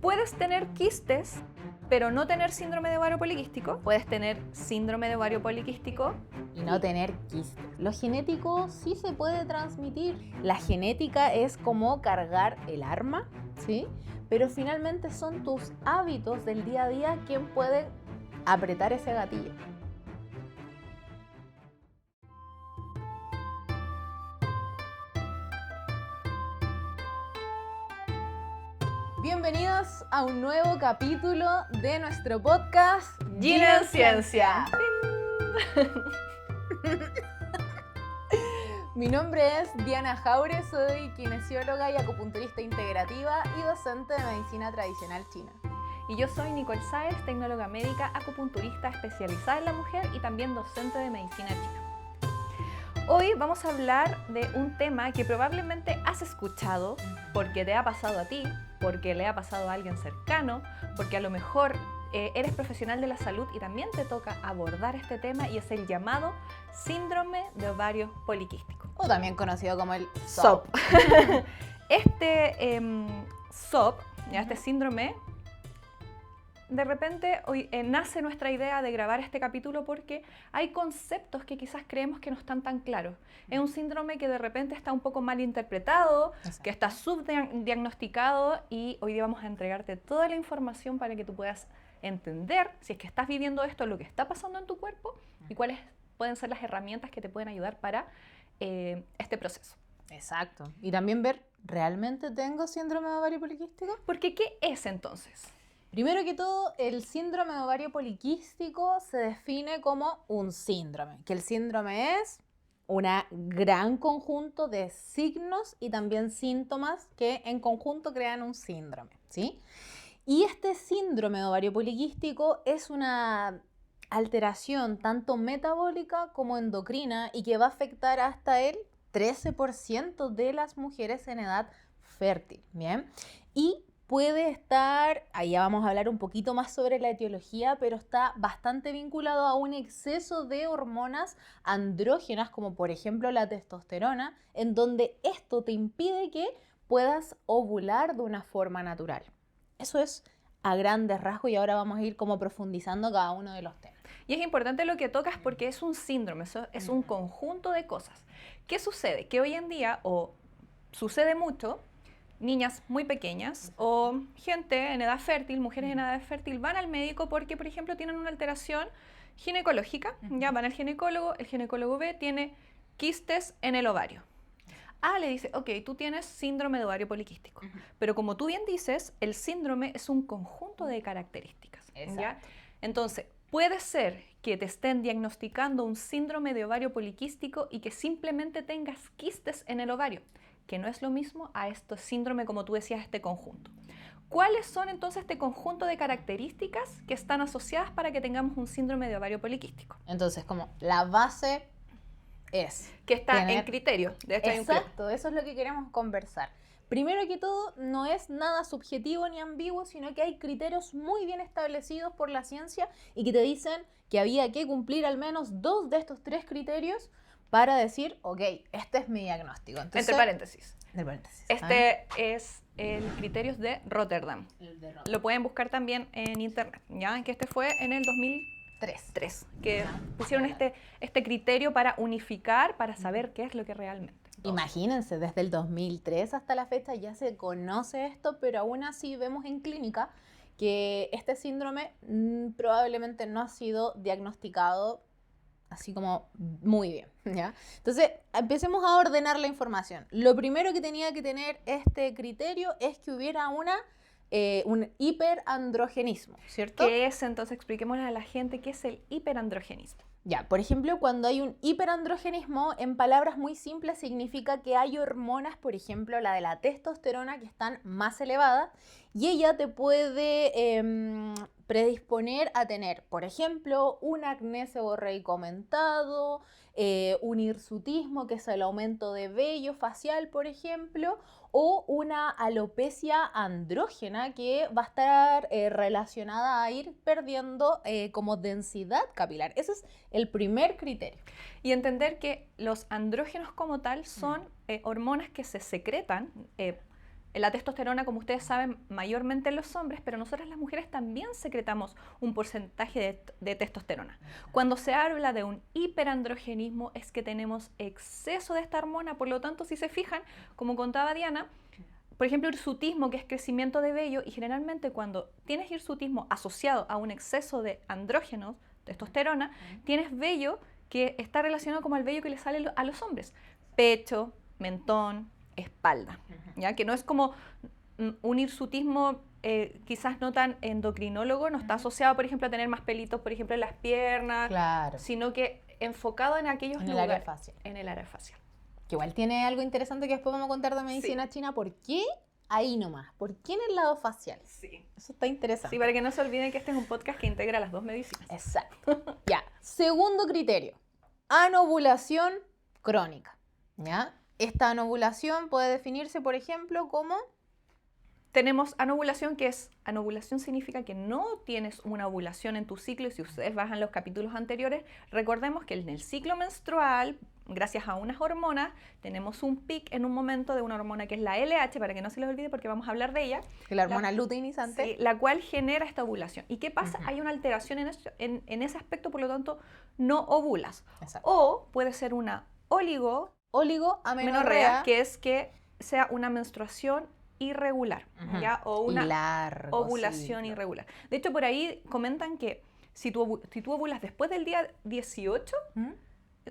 puedes tener quistes, pero no tener síndrome de ovario poliquístico. Puedes tener síndrome de ovario poliquístico y no tener quistes. Lo genético sí se puede transmitir. La genética es como cargar el arma, ¿sí? Pero finalmente son tus hábitos del día a día quien pueden apretar ese gatillo. Bienvenidos a un nuevo capítulo de nuestro podcast Gina en Ciencia. Mi nombre es Diana Jaure, soy kinesióloga y acupunturista integrativa y docente de medicina tradicional china. Y yo soy Nicole Sáez, tecnóloga médica, acupunturista especializada en la mujer y también docente de medicina china. Hoy vamos a hablar de un tema que probablemente has escuchado porque te ha pasado a ti, porque le ha pasado a alguien cercano, porque a lo mejor eres profesional de la salud y también te toca abordar este tema, y es el llamado síndrome de ovario poliquístico. O también conocido como el SOP. Este SOP, este síndrome, de repente hoy nace nuestra idea de grabar este capítulo porque hay conceptos que quizás creemos que no están tan claros. Es un síndrome que de repente está un poco mal interpretado, Exacto. que está subdiagnosticado, y hoy día vamos a entregarte toda la información para que tú puedas entender si es que estás viviendo esto, lo que está pasando en tu cuerpo y cuáles pueden ser las herramientas que te pueden ayudar para este proceso. Exacto. Y también ver, ¿realmente tengo síndrome de ovario poliquístico? Porque, ¿qué es entonces? Primero que todo, el síndrome de ovario poliquístico se define como un síndrome, que el síndrome es un gran conjunto de signos y también síntomas que en conjunto crean un síndrome, ¿sí? Y este síndrome de ovario poliquístico es una alteración tanto metabólica como endocrina y que va a afectar hasta el 13% de las mujeres en edad fértil, ¿bien? Y puede estar, ahí ya vamos a hablar un poquito más sobre la etiología, pero está bastante vinculado a un exceso de hormonas andrógenas, como por ejemplo la testosterona, en donde esto te impide que puedas ovular de una forma natural. Eso es a grandes rasgos, y ahora vamos a ir como profundizando cada uno de los temas. Y es importante lo que tocas porque es un síndrome, es un conjunto de cosas. ¿Qué sucede? Que hoy en día, o sucede mucho, niñas muy pequeñas o gente en edad fértil, mujeres en edad fértil, van al médico porque, por ejemplo, tienen una alteración ginecológica. Ya van al ginecólogo, el ginecólogo ve, tiene quistes en el ovario. Le dice, ok, tú tienes síndrome de ovario poliquístico. Pero como tú bien dices, el síndrome es un conjunto de características. ¿Ya? Entonces, puede ser que te estén diagnosticando un síndrome de ovario poliquístico y que simplemente tengas quistes en el ovario, que no es lo mismo a este síndrome, como tú decías, este conjunto. ¿Cuáles son entonces este conjunto de características que están asociadas para que tengamos un síndrome de ovario poliquístico? Entonces, como la base es que está en criterio. De hecho, exacto, eso es lo que queremos conversar. Primero que todo, no es nada subjetivo ni ambiguo, sino que hay criterios muy bien establecidos por la ciencia y que te dicen que había que cumplir al menos 2 de estos 3 criterios para decir, ok, este es mi diagnóstico. Entonces, entre paréntesis. Este es el criterios de Rotterdam. Lo pueden buscar también en internet, ¿ya? Que este fue en el 2003, que pusieron este criterio para unificar, para saber qué es lo que realmente. Imagínense, desde el 2003 hasta la fecha ya se conoce esto, pero aún así vemos en clínica que este síndrome probablemente no ha sido diagnosticado así como muy bien, ¿ya? Entonces, empecemos a ordenar la información. Lo primero que tenía que tener este criterio es que hubiera un hiperandrogenismo, ¿cierto? ¿Qué es entonces? Expliquémosle a la gente qué es el hiperandrogenismo. Ya, por ejemplo, cuando hay un hiperandrogenismo, en palabras muy simples, significa que hay hormonas, por ejemplo, la de la testosterona, que están más elevadas, y ella te puede predisponer a tener, por ejemplo, un acné seborreico aumentado, un hirsutismo, que es el aumento de vello facial, por ejemplo, o una alopecia andrógena, que va a estar relacionada a ir perdiendo como densidad capilar. Ese es el primer criterio. Y entender que los andrógenos como tal son hormonas que se secretan La testosterona, como ustedes saben, mayormente en los hombres, pero nosotras las mujeres también secretamos un porcentaje de testosterona. Cuando se habla de un hiperandrogenismo es que tenemos exceso de esta hormona, por lo tanto, si se fijan, como contaba Diana, por ejemplo, hirsutismo, que es crecimiento de vello, y generalmente cuando tienes hirsutismo asociado a un exceso de andrógenos, testosterona, tienes vello que está relacionado como el vello que le sale a los hombres. Pecho, mentón, espalda, ¿ya? Que no es como un hirsutismo quizás no tan endocrinólogo, no está asociado, por ejemplo, a tener más pelitos, por ejemplo, en las piernas, Claro. sino que enfocado en aquellos En el lugares. área facial. En el área facial. Que igual tiene algo interesante que después vamos a contar de medicina china. ¿Por qué ahí nomás? ¿Por qué en el lado facial? Sí. Eso está interesante. Sí, para que no se olviden que este es un podcast que integra las dos medicinas. Exacto. Ya. Segundo criterio. Anovulación crónica. ¿Ya? Esta anovulación puede definirse, por ejemplo, como... Tenemos anovulación, que es, anovulación significa que no tienes una ovulación en tu ciclo, y si ustedes bajan los capítulos anteriores, recordemos que en el ciclo menstrual, gracias a unas hormonas, tenemos un pic en un momento de una hormona que es la LH, para que no se les olvide porque vamos a hablar de ella. La hormona luteinizante. Sí, la cual genera esta ovulación. ¿Y qué pasa? Hay una alteración en ese aspecto, por lo tanto, no ovulas. Exacto. O puede ser una oligoamenorrea, que es que sea una menstruación irregular, ¿ya? O una ovulación irregular. De hecho, por ahí comentan que si tú ovulas después del día 18,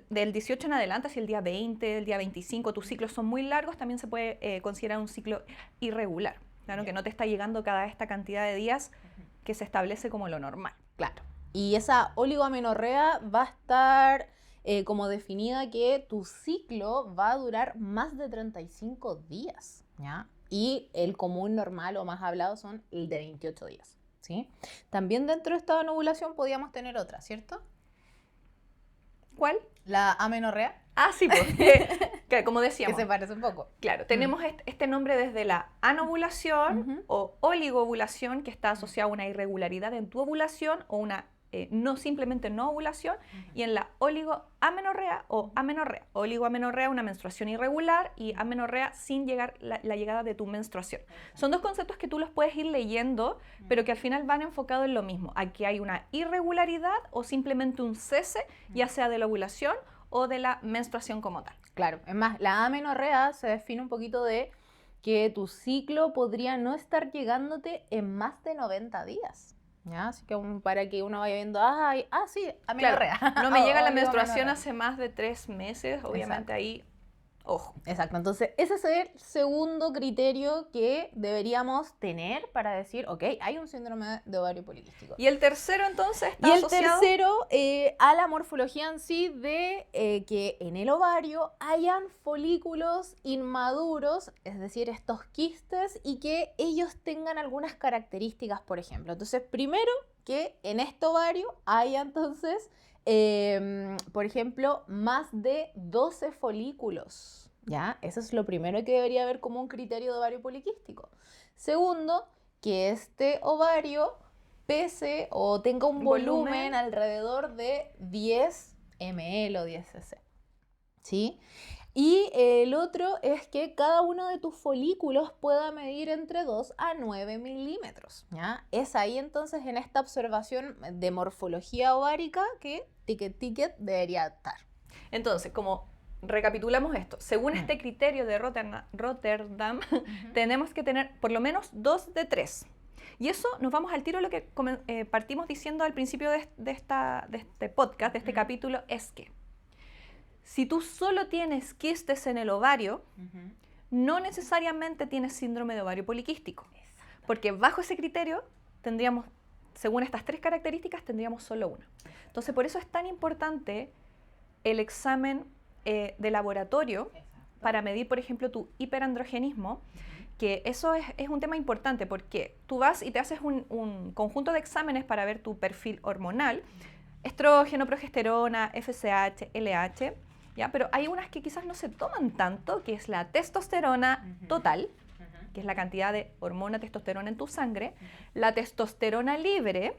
del 18 en adelante, si el día 20, el día 25, tus ciclos son muy largos, también se puede considerar un ciclo irregular, claro, que no te está llegando cada esta cantidad de días que se establece como lo normal. Claro. Y esa oligoamenorrea va a estar como definida que tu ciclo va a durar más de 35 días, ¿ya? Y el común normal o más hablado son el de 28 días, ¿sí? También dentro de esta anovulación podíamos tener otra, ¿cierto? ¿Cuál? La amenorrea. Ah, sí, pues, que como decíamos. Que se parece un poco. Claro, tenemos este nombre desde la anovulación o oligoovulación, que está asociada a una irregularidad en tu ovulación o una no simplemente no ovulación, y en la oligoamenorrea o amenorrea. Oligoamenorrea, una menstruación irregular, y amenorrea sin llegar la llegada de tu menstruación. Son dos conceptos que tú los puedes ir leyendo, pero que al final van enfocados en lo mismo, a que hay una irregularidad o simplemente un cese, ya sea de la ovulación o de la menstruación como tal. Claro, es más, la amenorrea se define un poquito de que tu ciclo podría no estar llegándote en más de 90 días. ¿Ya? Así que para que uno vaya viendo, sí, amenorrea. Claro, no me llega la menstruación hace más de 3 meses, obviamente. Exacto. Ahí, ojo. Exacto, entonces ese es el segundo criterio que deberíamos tener para decir, ok, hay un síndrome de ovario poliquístico. Y el tercero entonces está asociado... Y el tercero a la morfología en sí de que en el ovario hayan folículos inmaduros, es decir, estos quistes, y que ellos tengan algunas características, por ejemplo. Entonces, primero, que en este ovario haya entonces... por ejemplo, más de 12 folículos, ¿ya? Eso es lo primero que debería haber como un criterio de ovario poliquístico. Segundo, que este ovario pese o tenga un volumen alrededor de 10 ml o 10 cc, ¿sí? Y el otro es que cada uno de tus folículos pueda medir entre 2 a 9 milímetros, ¿ya? Es ahí entonces en esta observación de morfología ovárica que ticket debería estar. Entonces, como recapitulamos esto, según este criterio de Rotterdam, tenemos que tener por lo menos 2 de 3. Y eso nos vamos al tiro a lo que partimos diciendo al principio de este podcast, de este capítulo, es que si tú solo tienes quistes en el ovario, no necesariamente tienes síndrome de ovario poliquístico. Porque bajo ese criterio tendríamos, según estas 3 características, tendríamos solo una. Entonces, por eso es tan importante el examen de laboratorio para medir, por ejemplo, tu hiperandrogenismo, que eso es un tema importante porque tú vas y te haces un conjunto de exámenes para ver tu perfil hormonal, estrógeno, progesterona, FSH, LH, ¿ya? Pero hay unas que quizás no se toman tanto, que es la testosterona total, que es la cantidad de hormona testosterona en tu sangre, la testosterona libre,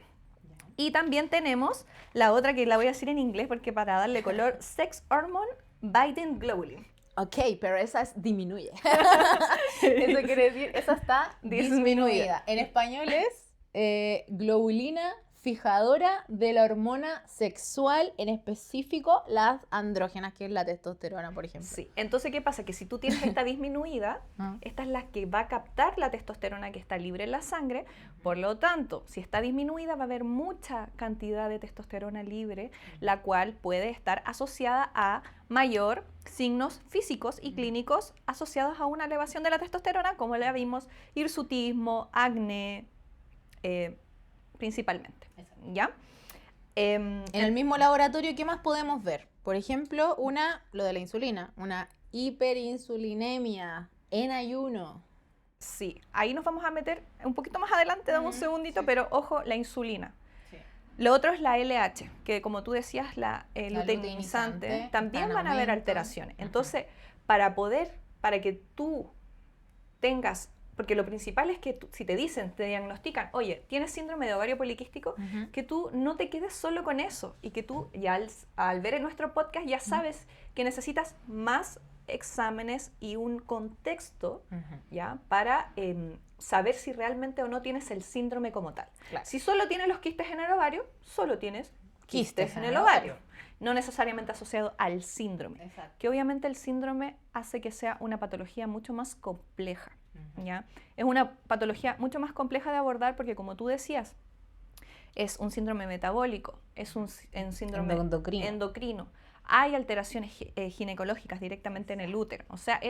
y también tenemos la otra que la voy a decir en inglés porque para darle color, Sex Hormone Binding Globulin. Ok, pero esa disminuye. Eso quiere decir, esa está disminuida. En español es globulina fijadora de la hormona sexual, en específico las andrógenas, que es la testosterona, por ejemplo. Sí, entonces, ¿qué pasa? Que si tú tienes esta disminuida, esta es la que va a captar la testosterona que está libre en la sangre, por lo tanto, si está disminuida va a haber mucha cantidad de testosterona libre, la cual puede estar asociada a mayor signos físicos y clínicos asociados a una elevación de la testosterona, como la vimos, hirsutismo, acné, principalmente, ¿ya? En el mismo laboratorio, ¿qué más podemos ver? Por ejemplo, lo de la insulina, una hiperinsulinemia en ayuno. Sí, ahí nos vamos a meter un poquito más adelante, dame un segundito, pero ojo, la insulina. Sí. Lo otro es la LH, que como tú decías, la luteinizante, también van a haber alteraciones. Entonces, para que tú tengas, porque lo principal es que si te diagnostican, oye, tienes síndrome de ovario poliquístico, que tú no te quedes solo con eso y que tú ya al ver en nuestro podcast ya sabes que necesitas más exámenes y un contexto, ¿ya? Para saber si realmente o no tienes el síndrome como tal. Claro. Si solo tienes los quistes en el ovario, solo tienes quistes en el ovario. No necesariamente asociado al síndrome. Exacto. Que obviamente el síndrome hace que sea una patología mucho más compleja, ¿ya? Es una patología mucho más compleja de abordar porque, como tú decías, es un síndrome metabólico, es un síndrome endocrino. Hay alteraciones ginecológicas directamente en el útero. O sea,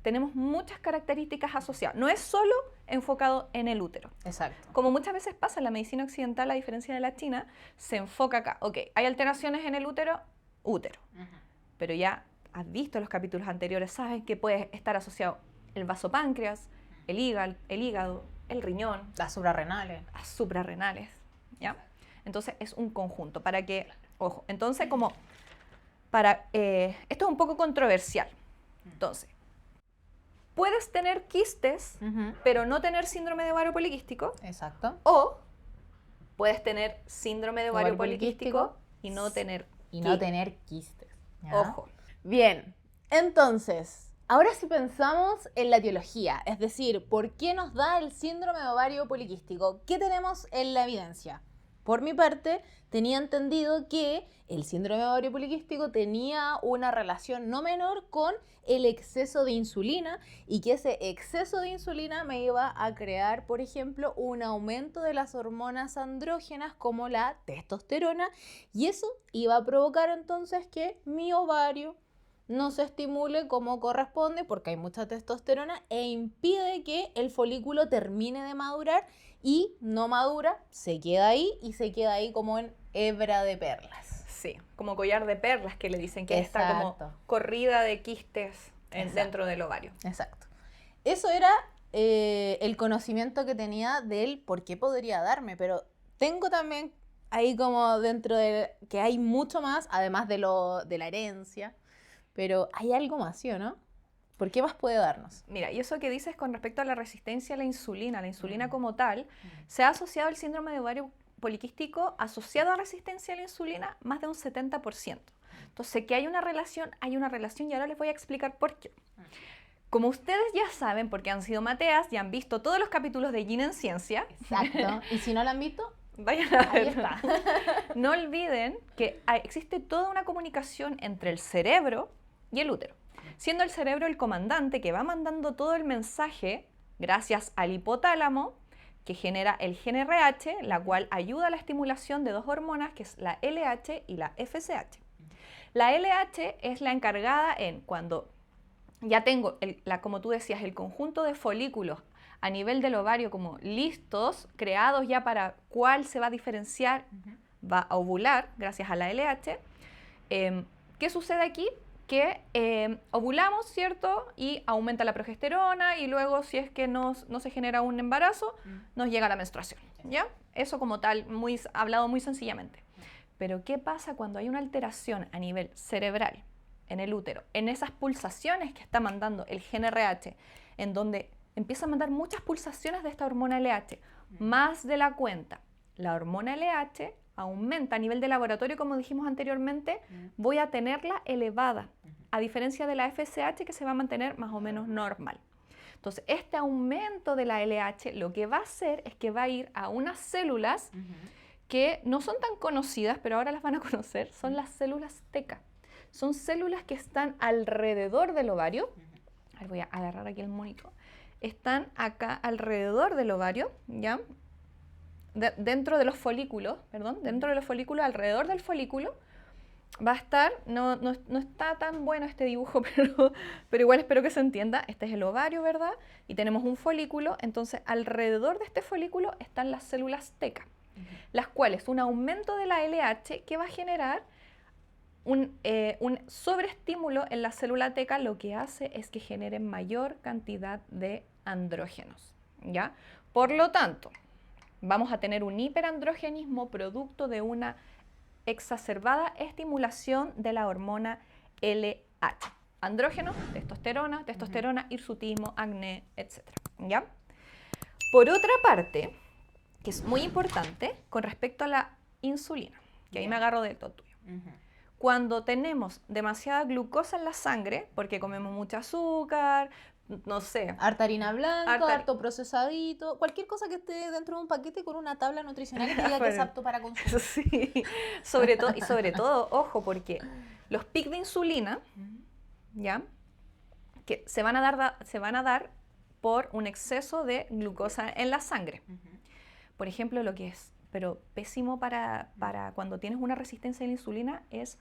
tenemos muchas características asociadas. No es solo enfocado en el útero. Exacto. Como muchas veces pasa en la medicina occidental, a diferencia de la china, se enfoca acá. Ok, hay alteraciones en el útero. Pero ya has visto los capítulos anteriores, sabes que puede estar asociado el vasopáncreas, el hígado, el riñón. Las suprarrenales. Las suprarrenales, ¿ya? Entonces es un conjunto para que, ojo, entonces como esto es un poco controversial. Entonces, puedes tener quistes, pero no tener síndrome de ovario poliquístico. Exacto. O puedes tener síndrome de ovario poliquístico y no tener quistes. ¿Ya? Ojo. Bien, entonces, ahora si pensamos en la etiología, es decir, ¿por qué nos da el síndrome de ovario poliquístico? ¿Qué tenemos en la evidencia? Por mi parte, tenía entendido que el síndrome de ovario poliquístico tenía una relación no menor con el exceso de insulina y que ese exceso de insulina me iba a crear, por ejemplo, un aumento de las hormonas andrógenas como la testosterona y eso iba a provocar entonces que mi ovario no se estimule como corresponde porque hay mucha testosterona e impide que el folículo termine de madurar y no madura, se queda ahí y se queda ahí como en hebra de perlas. Sí, como collar de perlas que le dicen que está como corrida de quistes dentro del ovario. Exacto. Eso era el conocimiento que tenía del por qué podría darme, pero tengo también ahí como dentro de que hay mucho más, además de la herencia, pero hay algo más, ¿sí o no? ¿Por qué más puede darnos? Mira, y eso que dices con respecto a la resistencia a la insulina como tal, se ha asociado el síndrome de ovario poliquístico asociado a resistencia a la insulina más de un 70%. Entonces, que hay una relación y ahora les voy a explicar por qué. Como ustedes ya saben, porque han sido mateas y han visto todos los capítulos de Gina en Ciencia. Exacto. ¿Y si no lo han visto? Vayan a ver. Ahí está. No olviden que existe toda una comunicación entre el cerebro y el útero, siendo el cerebro el comandante que va mandando todo el mensaje gracias al hipotálamo que genera el gen RH, la cual ayuda a la estimulación de dos hormonas que es la LH y la FSH. La LH es la encargada en cuando ya tengo, como tú decías, el conjunto de folículos a nivel del ovario como listos, creados ya para cuál se va a diferenciar, va a ovular gracias a la LH. ¿Qué sucede aquí? Que ovulamos, ¿cierto? Y aumenta la progesterona y luego si es que no se genera un embarazo, nos llega la menstruación, ¿ya? Eso como tal, hablado muy sencillamente. Pero ¿qué pasa cuando hay una alteración a nivel cerebral en el útero? En esas pulsaciones que está mandando el gen RH, en donde empieza a mandar muchas pulsaciones de esta hormona LH, más de la cuenta. La hormona LH aumenta a nivel de laboratorio, como dijimos anteriormente, voy a tenerla elevada a diferencia de la FSH que se va a mantener más o menos normal. Entonces, este aumento de la LH lo que va a hacer es que va a ir a unas células que no son tan conocidas, pero ahora las van a conocer, son las células TECA. Son células que están alrededor del ovario. A ver, voy a agarrar aquí el monito. Están acá alrededor del ovario, ¿ya? Dentro de los folículos, alrededor del folículo, va a estar, no está tan bueno este dibujo, pero igual espero que se entienda. Este es el ovario, ¿verdad? Y tenemos un folículo, entonces alrededor de este folículo están las células TECA, las cuales un aumento de la LH que va a generar un sobreestímulo en la célula TECA, lo que hace es que genere mayor cantidad de andrógenos, ¿ya? Por lo tanto, vamos a tener un hiperandrogenismo producto de una exacerbada estimulación de la hormona LH. Andrógenos, testosterona, hirsutismo, acné, etc. ¿Ya? Por otra parte, que es muy importante, con respecto a la insulina, que ahí me agarro del todo tuyo. Cuando tenemos demasiada glucosa en la sangre, porque comemos mucho azúcar, no sé. Harta harina blanca, harto procesadito, cualquier cosa que esté dentro de un paquete con una tabla nutricional que diga que es apto para consumir. Sí, sobre todo, ojo, porque los picos de insulina, ¿ya? Que se van a dar por un exceso de glucosa en la sangre. Por ejemplo, lo que es, pero pésimo para cuando tienes una resistencia a la insulina es,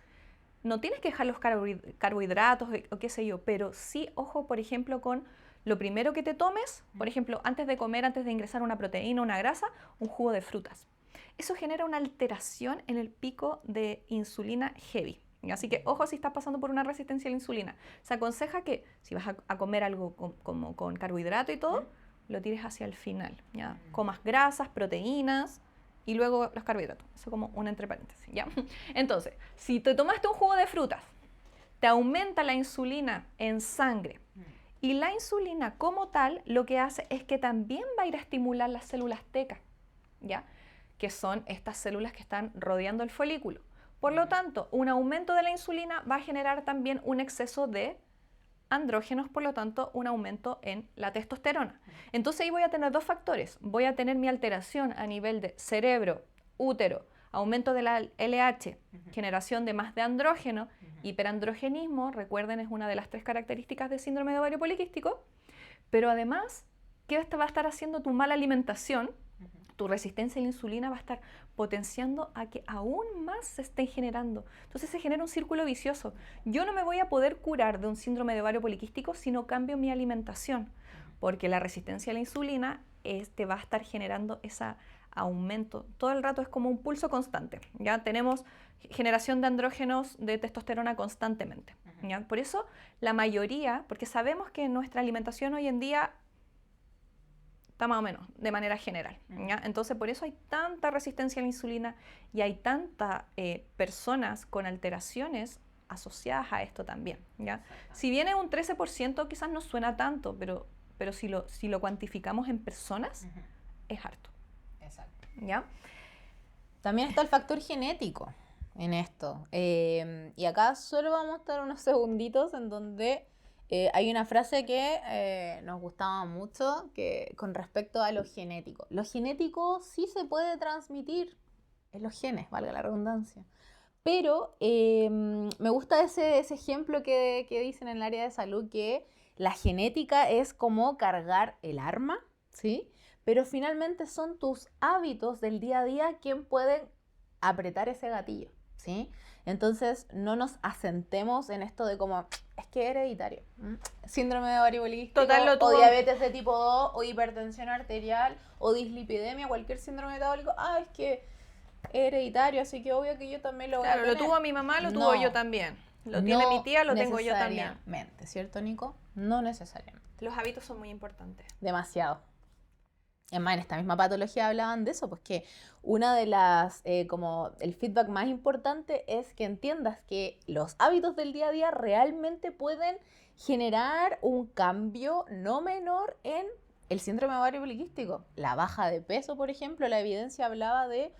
no tienes que dejar los carbohidratos o qué sé yo, pero sí, ojo, por ejemplo, con lo primero que te tomes, por ejemplo, antes de comer, antes de ingresar una proteína o una grasa, un jugo de frutas. Eso genera una alteración en el pico de insulina heavy. Así que, ojo, si estás pasando por una resistencia a la insulina. Se aconseja que si vas a comer algo como con carbohidrato y todo, lo tires hacia el final, ¿ya? Comas grasas, proteínas y luego los carbohidratos. Eso como un entre paréntesis, ¿ya? Entonces, si te tomaste un jugo de frutas, te aumenta la insulina en sangre. Y la insulina como tal lo que hace es que también va a ir a estimular las células TECA, ¿ya? Que son estas células que están rodeando el folículo. Por lo tanto, un aumento de la insulina va a generar también un exceso de andrógenos, por lo tanto, un aumento en la testosterona. Entonces ahí voy a tener dos factores. Voy a tener mi alteración a nivel de cerebro, útero, aumento de la LH, generación de más de andrógeno, hiperandrogenismo, recuerden, es una de las 3 características del síndrome de ovario poliquístico, pero además, ¿qué va a estar haciendo tu mala alimentación? Tu resistencia a la insulina va a estar potenciando a que aún más se estén generando. Entonces se genera un círculo vicioso. Yo no me voy a poder curar de un síndrome de ovario poliquístico si no cambio mi alimentación, porque la resistencia a la insulina te va a estar generando ese aumento. Todo el rato es como un pulso constante. Ya tenemos generación de andrógenos, de testosterona constantemente. ¿Ya? Por eso la mayoría, porque sabemos que nuestra alimentación hoy en día está más o menos, de manera general, ¿ya? Entonces, por eso hay tanta resistencia a la insulina y hay tantas personas con alteraciones asociadas a esto también, ¿ya? Si viene un 13%, quizás no suena tanto, pero si lo cuantificamos en personas, es harto. Exacto. ¿Ya? También está el factor genético en esto. Y acá solo vamos a estar unos segunditos en donde hay una frase que nos gustaba mucho con respecto a lo genético. Lo genético sí se puede transmitir en los genes, valga la redundancia. Pero me gusta ese ejemplo que dicen en el área de salud, que la genética es como cargar el arma, ¿sí? Pero finalmente son tus hábitos del día a día quien pueden apretar ese gatillo, ¿sí? Entonces, no nos asentemos en esto de como, es que es hereditario. Síndrome de ovario poliquístico, o diabetes de tipo 2, o hipertensión arterial, o dislipidemia, cualquier síndrome metabólico. Es que es hereditario, así que obvio que yo también lo voy a tener. Claro, lo tuvo mi mamá, lo tuvo yo también. Lo tiene mi tía, lo tengo yo también. No necesariamente, ¿cierto, Nico? No necesariamente. Los hábitos son muy importantes. Demasiado. Es más, en esta misma patología hablaban de eso, pues que una de las, como el feedback más importante es que entiendas que los hábitos del día a día realmente pueden generar un cambio no menor en el síndrome de ovario poliquístico. La baja de peso, por ejemplo, la evidencia hablaba de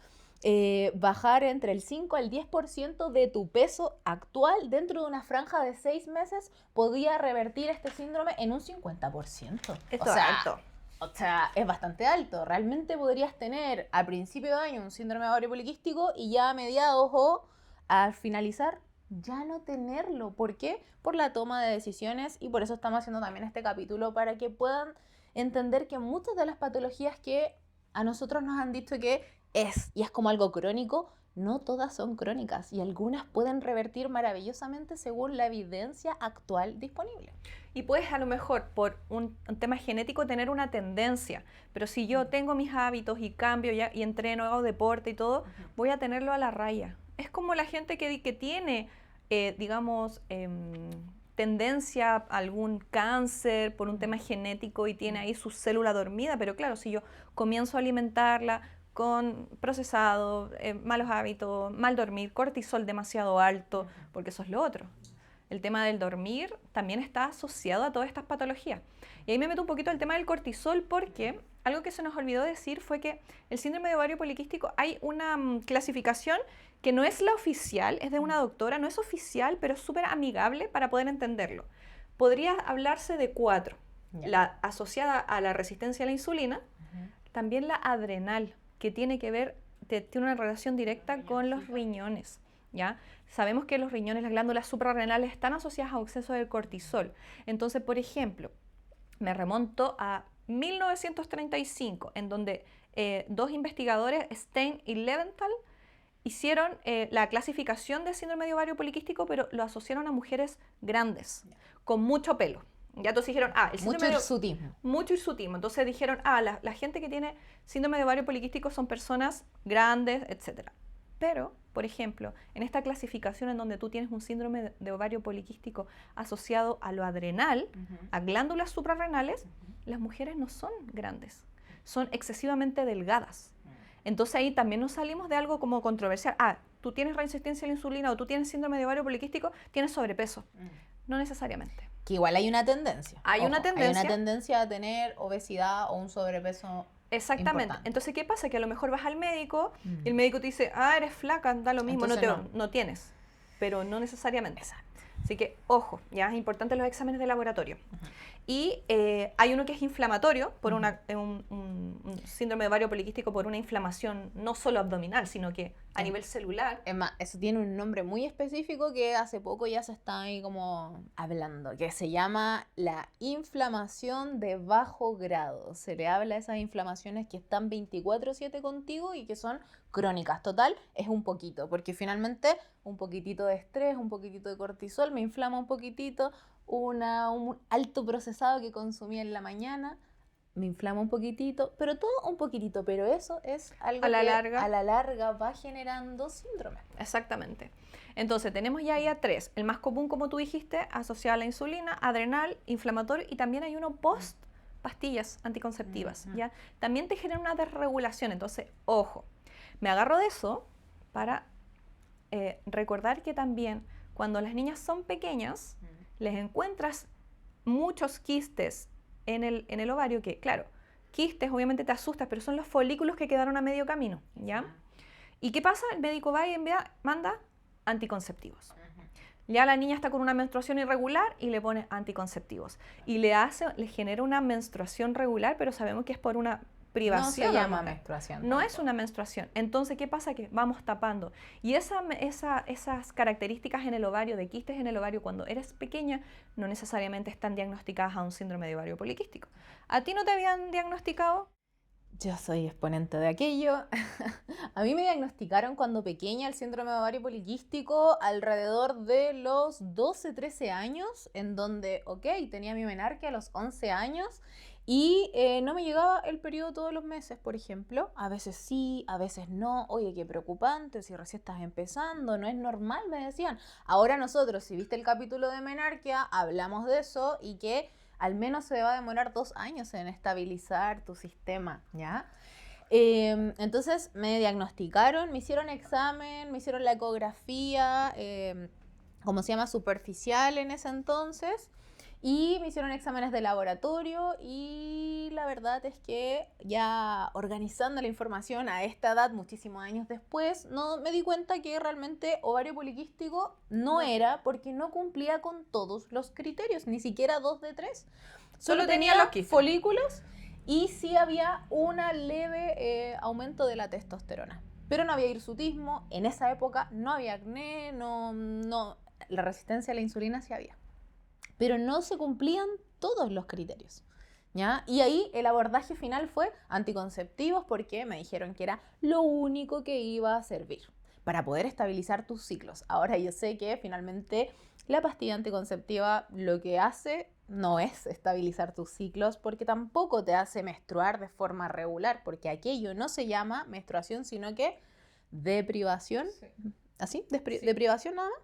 bajar entre el 5 al 10% de tu peso actual dentro de una franja de 6 meses podía revertir este síndrome en un 50%. Esto es alto. O sea, es bastante alto. Realmente podrías tener al principio de año un síndrome de ovario poliquístico y ya a mediados o al finalizar ya no tenerlo. ¿Por qué? Por la toma de decisiones, y por eso estamos haciendo también este capítulo para que puedan entender que muchas de las patologías que a nosotros nos han dicho que y es como algo crónico, no todas son crónicas y algunas pueden revertir maravillosamente según la evidencia actual disponible. Y puedes a lo mejor por un tema genético tener una tendencia, pero si yo tengo mis hábitos y cambio y entreno, hago deporte y todo, voy a tenerlo a la raya. Es como la gente que tiene, digamos, tendencia a algún cáncer por un tema genético y tiene ahí su célula dormida, pero claro, si yo comienzo a alimentarla con procesado, malos hábitos, mal dormir, cortisol demasiado alto, porque eso es lo otro. El tema del dormir también está asociado a todas estas patologías. Y ahí me meto un poquito al tema del cortisol porque algo que se nos olvidó decir fue que el síndrome de ovario poliquístico hay una clasificación que no es la oficial, es de una doctora, no es oficial, pero es súper amigable para poder entenderlo. Podría hablarse de 4. La asociada a la resistencia a la insulina, también la adrenal, que tiene que ver, tiene una relación directa con los riñones, ¿ya? Sabemos que los riñones, las glándulas suprarrenales están asociadas a un exceso de cortisol. Entonces, por ejemplo, me remonto a 1935, en donde 2 investigadores, Stein y Leventhal, hicieron la clasificación de síndrome de ovario poliquístico, pero lo asociaron a mujeres grandes, con mucho pelo. Ya entonces dijeron, el mucho hirsutismo. Mucho hirsutismo. Entonces dijeron, la gente que tiene síndrome de ovario poliquístico son personas grandes, etc. Pero, por ejemplo, en esta clasificación en donde tú tienes un síndrome de ovario poliquístico asociado a lo adrenal, a glándulas suprarrenales, las mujeres no son grandes, son excesivamente delgadas. Entonces ahí también nos salimos de algo como controversial. Tú tienes resistencia a la insulina o tú tienes síndrome de ovario poliquístico, tienes sobrepeso. No necesariamente. Que igual hay una tendencia. Hay una tendencia a tener obesidad o un sobrepeso. Exactamente. Importante. Entonces, ¿qué pasa? Que a lo mejor vas al médico y el médico te dice, eres flaca, da lo mismo, no tienes. Pero no necesariamente. Exacto. Así que, ojo, ya es importante los exámenes de laboratorio. Y hay uno que es inflamatorio, por un síndrome de ovario poliquístico por una inflamación no solo abdominal, sino que a nivel celular. Es más, eso tiene un nombre muy específico que hace poco ya se está ahí como hablando, que se llama la inflamación de bajo grado. Se le habla a esas inflamaciones que están 24/7 contigo y que son crónicas. Total, es un poquito, porque finalmente un poquitito de estrés, un poquitito de cortisol, me inflama un poquitito, un alto procesado que consumí en la mañana, me inflama un poquitito, pero todo un poquitito, pero eso es algo a la larga va generando síndrome. Exactamente. Entonces tenemos ya ahí a 3. El más común, como tú dijiste, asociado a la insulina, adrenal, inflamatorio, y también hay uno post pastillas anticonceptivas. ¿Ya? También te genera una desregulación, entonces, ojo, me agarro de eso para recordar que también cuando las niñas son pequeñas, les encuentras muchos quistes en el ovario, que claro, quistes obviamente te asustas, pero son los folículos que quedaron a medio camino, ¿ya? ¿Y qué pasa? El médico va y manda anticonceptivos. Ya la niña está con una menstruación irregular y le pone anticonceptivos. Y le genera una menstruación regular, pero sabemos que es por una privación. No se llama menstruación. No es una menstruación. Entonces, ¿qué pasa? Que vamos tapando. Y esas características en el ovario, de quistes en el ovario, cuando eres pequeña, no necesariamente están diagnosticadas a un síndrome de ovario poliquístico. ¿A ti no te habían diagnosticado? Yo soy exponente de aquello. A mí me diagnosticaron cuando pequeña el síndrome de ovario poliquístico alrededor de los 12, 13 años, en donde, tenía mi menarquia a los 11 años y no me llegaba el periodo todos los meses, por ejemplo. A veces sí, a veces no. Oye, qué preocupante, si recién estás empezando, no es normal, me decían. Ahora nosotros, si viste el capítulo de menarquia, hablamos de eso y que al menos se va a demorar 2 años en estabilizar tu sistema, ¿ya? Entonces me diagnosticaron, me hicieron examen, me hicieron la ecografía, ¿cómo se llama? Superficial en ese entonces. Y me hicieron exámenes de laboratorio y la verdad es que ya organizando la información a esta edad, muchísimos años después, no me di cuenta que realmente ovario poliquístico no era porque no cumplía con todos los criterios, ni siquiera 2 de 3. Solo tenía los quistes. folículos y sí había una leve aumento de la testosterona. Pero no había hirsutismo, en esa época no había acné, la resistencia a la insulina sí había. Pero no se cumplían todos los criterios, ¿ya? Y ahí el abordaje final fue anticonceptivos porque me dijeron que era lo único que iba a servir para poder estabilizar tus ciclos. Ahora yo sé que finalmente la pastilla anticonceptiva lo que hace no es estabilizar tus ciclos porque tampoco te hace menstruar de forma regular, porque aquello no se llama menstruación, sino que deprivación. Sí. ¿Así? Sí. ¿Deprivación nada más?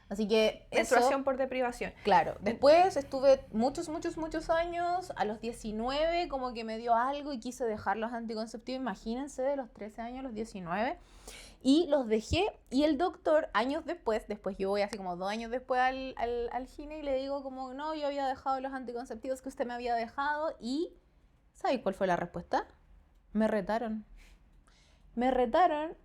Así que menstruación por deprivación. Claro, después estuve muchos años, a los 19 como que me dio algo y quise dejar los anticonceptivos, imagínense, de los 13 años a los 19, y los dejé, y el doctor años después yo voy así como 2 años después al gine y le digo como, no, yo había dejado los anticonceptivos que usted me había dejado, y ¿sabes cuál fue la respuesta? Me retaron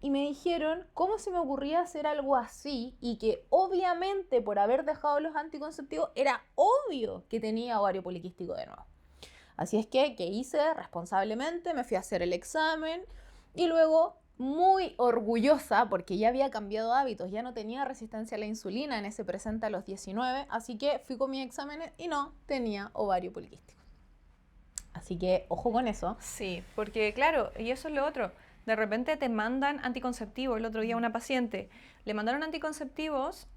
y me dijeron cómo se me ocurría hacer algo así y que obviamente por haber dejado los anticonceptivos era obvio que tenía ovario poliquístico de nuevo. Así es que hice responsablemente, me fui a hacer el examen y luego muy orgullosa porque ya había cambiado hábitos, ya no tenía resistencia a la insulina en ese presente a los 19, así que fui con mis exámenes y no tenía ovario poliquístico. Así que ojo con eso. Sí, porque claro, y eso es lo otro. De repente te mandan anticonceptivos. El otro día una paciente le mandaron anticonceptivos,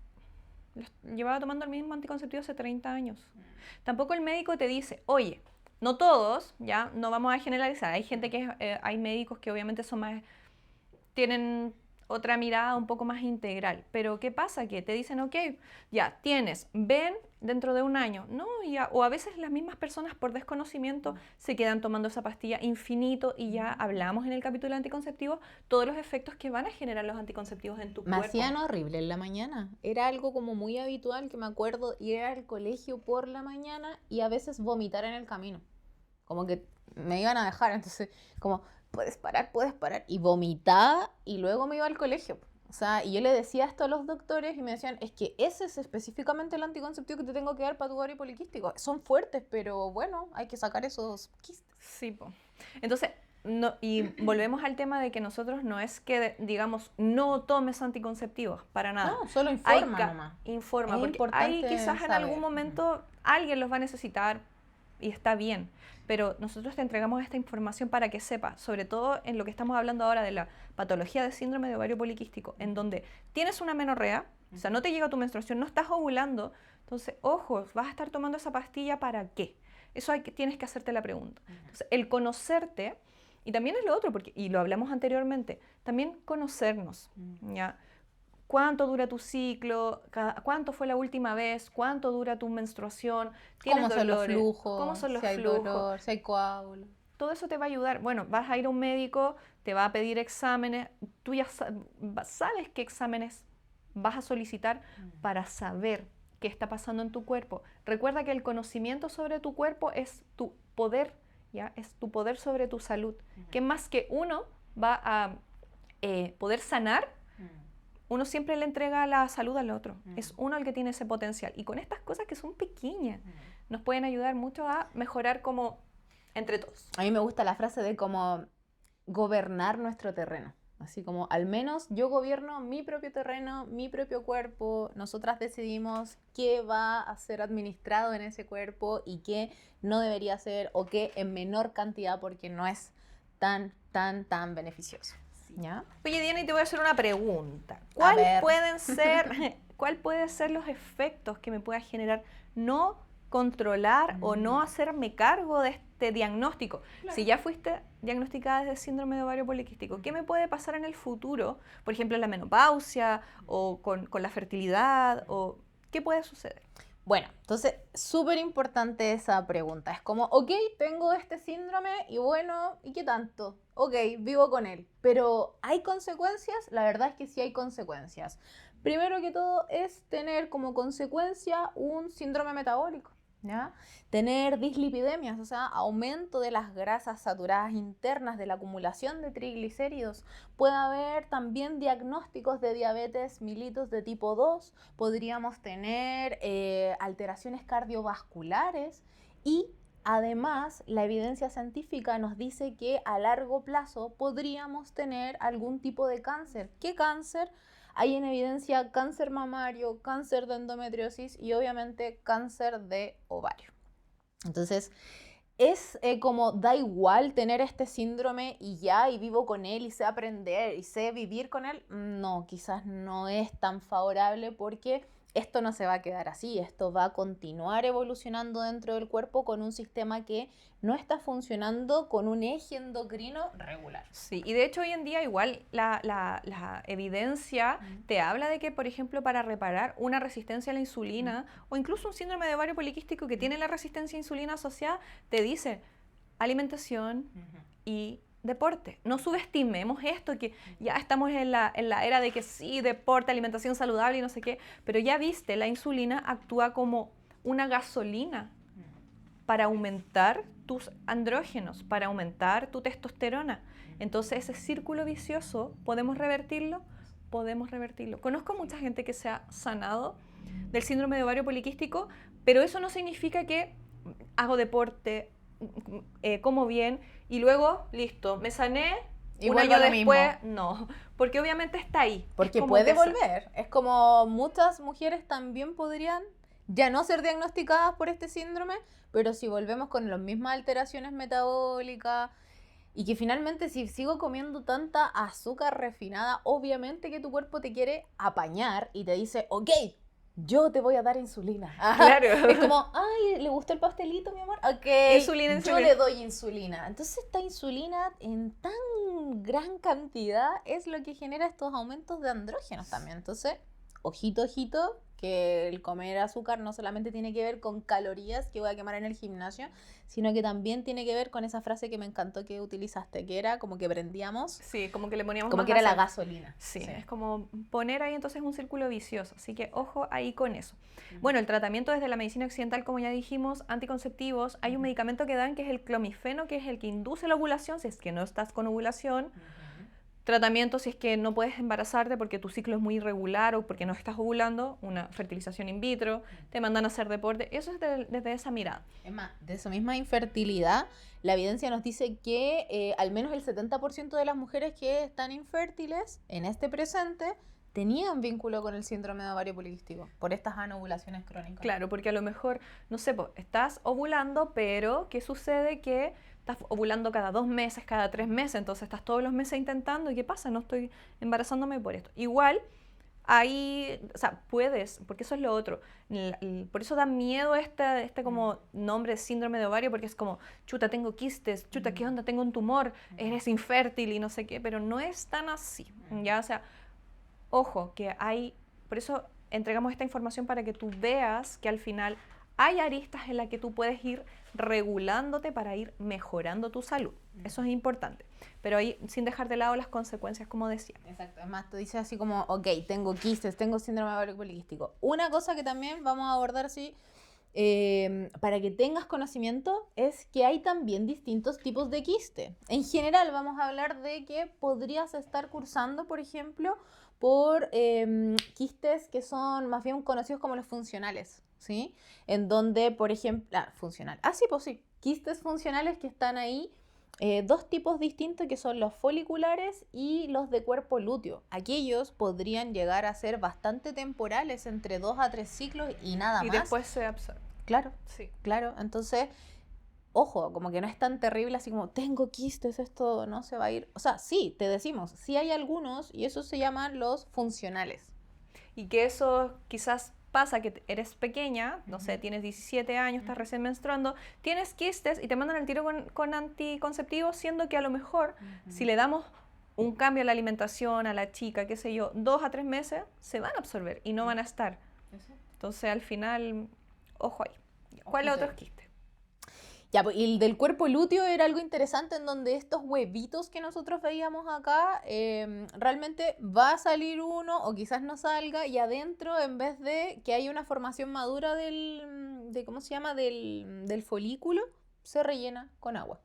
llevaba tomando el mismo anticonceptivo hace 30 años. Tampoco el médico te dice, oye, no todos, ya, no vamos a generalizar. Hay gente que hay médicos que obviamente son más, tienen otra mirada un poco más integral. Pero ¿qué pasa? Que te dicen, ok, ya tienes, ven dentro de un año. No, ya, o a veces las mismas personas por desconocimiento se quedan tomando esa pastilla infinito y ya hablamos en el capítulo de anticonceptivos todos los efectos que van a generar los anticonceptivos en tu cuerpo. Me hacían horrible en la mañana. Era algo como muy habitual que me acuerdo ir al colegio por la mañana y a veces vomitar en el camino. Como que me iban a dejar, entonces como puedes parar, y vomitaba y luego me iba al colegio. O sea, y yo le decía esto a los doctores y me decían, es que ese es específicamente el anticonceptivo que te tengo que dar para tu ovario poliquístico. Son fuertes, pero bueno, hay que sacar esos quistes. Sí, po. Entonces, no, y volvemos al tema de que nosotros no es que digamos no tomes anticonceptivos, para nada. No, solo informa nomás. Informa, es porque ahí quizás en algún momento alguien los va a necesitar y está bien, pero nosotros te entregamos esta información para que sepas, sobre todo en lo que estamos hablando ahora de la patología de síndrome de ovario poliquístico, en donde tienes una menorrea, o sea, no te llega tu menstruación, no estás ovulando, entonces, ojo, vas a estar tomando esa pastilla ¿para qué? Eso tienes que hacerte la pregunta. Entonces, el conocerte, y también es lo otro, porque, y lo hablamos anteriormente, también conocernos, ¿ya? ¿Cuánto dura tu ciclo? ¿Cuánto fue la última vez? ¿Cuánto dura tu menstruación? ¿Cómo son los flujos? ¿Cómo son los si hay flujos? Dolor, si hay coágulos. Todo eso te va a ayudar. Bueno, vas a ir a un médico, te va a pedir exámenes. Tú ya sabes qué exámenes vas a solicitar para saber qué está pasando en tu cuerpo. Recuerda que el conocimiento sobre tu cuerpo es tu poder, ¿ya? Es tu poder sobre tu salud. Que más que uno va a poder sanar, uno siempre le entrega la salud al otro. Es uno el que tiene ese potencial. Y con estas cosas que son pequeñas, nos pueden ayudar mucho a mejorar como entre todos. A mí me gusta la frase de como gobernar nuestro terreno. Así como, al menos yo gobierno mi propio terreno, mi propio cuerpo. Nosotras decidimos qué va a ser administrado en ese cuerpo y qué no debería ser, o qué en menor cantidad, porque no es tan beneficioso. ¿Ya? Oye, Diana, y te voy a hacer una pregunta. ¿Cuál pueden ser los efectos que me pueda generar no controlar o no hacerme cargo de este diagnóstico? Claro. Si ya fuiste diagnosticada de síndrome de ovario poliquístico, ¿qué me puede pasar en el futuro? Por ejemplo, en la menopausia o con la fertilidad, o ¿qué puede suceder? Bueno, entonces, súper importante esa pregunta. Es como, ok, tengo este síndrome y bueno, ¿y qué tanto? Ok, vivo con él. Pero ¿hay consecuencias? La verdad es que sí hay consecuencias. Primero que todo es tener como consecuencia un síndrome metabólico, ¿ya? Tener dislipidemias, o sea, aumento de las grasas saturadas internas, de la acumulación de triglicéridos. Puede haber también diagnósticos de diabetes mellitus de tipo 2. Podríamos tener alteraciones cardiovasculares y además la evidencia científica nos dice que a largo plazo podríamos tener algún tipo de cáncer. ¿Qué cáncer? Hay en evidencia cáncer mamario, cáncer de endometriosis y obviamente cáncer de ovario. Entonces, es como da igual tener este síndrome y ya, y vivo con él y sé aprender y sé vivir con él. No, quizás no es tan favorable porque esto no se va a quedar así, esto va a continuar evolucionando dentro del cuerpo con un sistema que no está funcionando con un eje endocrino regular. Sí, y de hecho hoy en día igual la evidencia te habla de que, por ejemplo, para reparar una resistencia a la insulina o incluso un síndrome de ovario poliquístico que tiene la resistencia a insulina asociada, te dice alimentación y deporte. No subestimemos esto, que ya estamos en la era de que sí, deporte, alimentación saludable y no sé qué, pero ya viste, la insulina actúa como una gasolina para aumentar tus andrógenos, para aumentar tu testosterona. Entonces ese círculo vicioso, ¿podemos revertirlo? Podemos revertirlo. Conozco mucha gente que se ha sanado del síndrome de ovario poliquístico, pero eso no significa que hago deporte, como bien y luego, listo, me sané. Y un año vuelvo a lo después, mismo. no, porque obviamente está ahí. Porque Es como puede que volver. Es como muchas mujeres también podrían ya no ser diagnosticadas por este síndrome, pero si volvemos con las mismas alteraciones metabólicas y que finalmente si sigo comiendo tanta azúcar refinada, obviamente que tu cuerpo te quiere apañar y te dice, ok, yo te voy a dar insulina. Claro. Es como, ay, ¿le gustó el pastelito, mi amor? Ok, Insulina, yo insulina. le doy insulina. Entonces esta insulina en tan gran cantidad es lo que genera estos aumentos de andrógenos también. Entonces, ojito, ojito, que el comer azúcar no solamente tiene que ver con calorías que voy a quemar en el gimnasio, sino que también tiene que ver con esa frase que me encantó que utilizaste, que era como que prendíamos, Sí, como que le poníamos como más que era la gasolina. gasolina. Sí, es como poner ahí entonces un círculo vicioso, así que ojo ahí con eso. Bueno, el tratamiento desde la medicina occidental, como ya dijimos, anticonceptivos, hay un medicamento que dan que es el clomifeno, que es el que induce la ovulación, si es que no estás con ovulación. Tratamiento si es que no puedes embarazarte porque tu ciclo es muy irregular o porque no estás ovulando, una fertilización in vitro, te mandan a hacer deporte, eso es desde esa mirada. Es más, de esa misma infertilidad, la evidencia nos dice que al menos el 70% de las mujeres que están infértiles en este presente tenían vínculo con el síndrome de ovario poliquístico por estas anovulaciones crónicas. Claro, porque a lo mejor, no sé, estás ovulando, pero ¿qué sucede? Que estás ovulando cada 2 meses, cada 3 meses, entonces estás todos los meses intentando, ¿y qué pasa? No estoy embarazándome por esto. Igual, ahí, o sea, puedes, porque eso es lo otro. Por eso da miedo este como nombre de síndrome de ovario, porque es como, chuta, tengo quistes, chuta, ¿qué onda? Tengo un tumor, eres infértil y no sé qué, pero no es tan así, ¿ya? O sea, ojo, que hay, por eso entregamos esta información para que tú veas que al final hay aristas en las que tú puedes ir regulándote para ir mejorando tu salud. Eso es importante. Pero ahí sin dejar de lado las consecuencias, como decía. Exacto. Además, tú dices así como, ok, tengo quistes, tengo síndrome de ovario poliquístico. Una cosa que también vamos a abordar así, para que tengas conocimiento, es que hay también distintos tipos de quiste. En general, vamos a hablar de que podrías estar cursando, por ejemplo, por quistes que son más bien conocidos como los funcionales, ¿sí? En donde, por ejemplo, funcional. Ah, sí, pues sí. Quistes funcionales que están ahí, dos tipos distintos que son los foliculares y los de cuerpo lúteo. Aquellos podrían llegar a ser bastante temporales, entre 2 a 3 ciclos y nada Y más. después se absorbe. Claro, Sí. claro. Entonces, ojo, como que no es tan terrible así como, tengo quistes, esto no se va a ir. O sea, sí, te decimos, sí hay algunos y esos se llaman los funcionales. Y que eso quizás pasa que eres pequeña, no sé, tienes 17 años, estás recién menstruando, tienes quistes y te mandan al tiro con anticonceptivos, siendo que a lo mejor si le damos un cambio a la alimentación a la chica, qué sé yo, 2 a 3 meses, se van a absorber y no van a estar. Entonces al final, ojo ahí. ¿Cuáles otros quistes? Ya, pues, y el del cuerpo lúteo era algo interesante en donde estos huevitos que nosotros veíamos acá, realmente va a salir uno o quizás no salga y adentro en vez de que haya una formación madura ¿cómo se llama? Del folículo, se rellena con agua,